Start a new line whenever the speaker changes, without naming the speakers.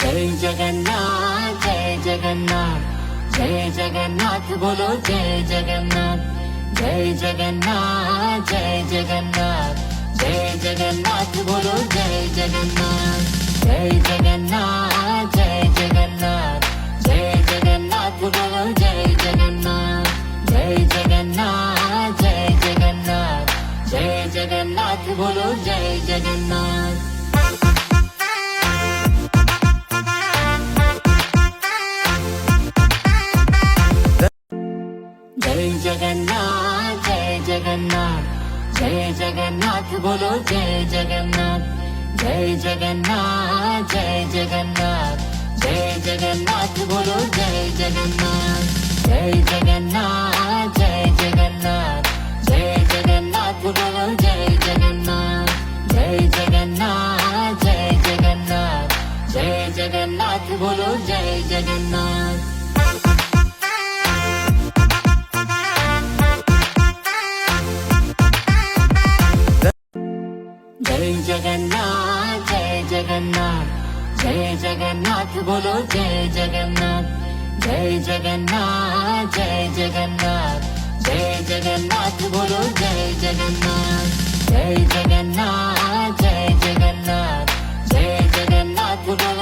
जय जगन्नाथ जय जगन्नाथ जय जगन्नाथ बोलो जय जगन्नाथ जय जगन्नाथ जय जगन्नाथ जय जगन्नाथ बोलो जय जगन्नाथ जय जगन्नाथ जय जगन्नाथ जय जगन्नाथ बोलो जय जगन्नाथ जय जगन्नाथ जय जगन्नाथ जय जगन्नाथ बोलो जय जगन्नाथ जय जगन्नाथ जय जगन्नाथ जय जगन्नाथ बोलो जय जगन्नाथ जय जगन्नाथ जय जगन्नाथ जय जगन्नाथ बोलो जय जगन्नाथ जय जगन्नाथ जय जगन्नाथ जय जगन्नाथ बोलो जय जगन्नाथ जय जगन्नाथ जय जगन्नाथ जय जगन्नाथ बोलो जय जगन्नाथ जय जगन्नाथ जय जगन्नाथ जय जगन्नाथ बोलो जय जगन्नाथ जय जगन्नाथ जय जगन्नाथ जय जगन्नाथ बोलो जय जगन्नाथ जय जगन्नाथ जय जगन्नाथ जय जगन्नाथ बोलो